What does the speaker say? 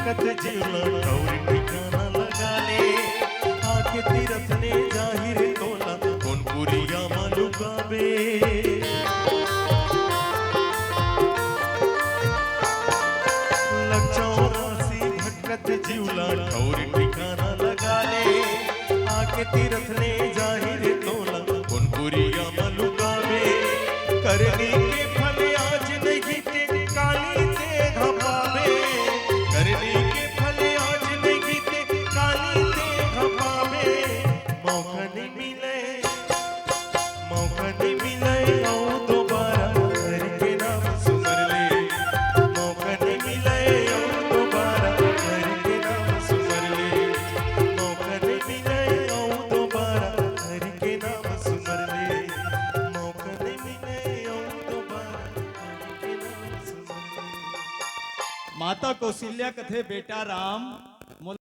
भटकत जीवला और ठिकाना लगा ले आके तीरथ ने जाहिर तोला कौन पुरिया मालू गावे भटकत जीवला और ठिकाना लगा ले आके तीरथ ने जाहिर तोला कौन पुरिया मालू गावे करनी के फल आज नहीं ते काली ते घपावे करनी के फल आज नहीं ते काली ते घपावे मौका नहीं मिले आओ दोबारा करके नाम सुमर ले मौका नहीं मिले आओ दोबारा करके नाम सुमर ले मौका नहीं मिले आओ दोबारा करके नाम सुमर ले मौका नहीं मिले आओ दोबारा करके नाम सुमर ले। माता कौशल्या कथे बेटा राम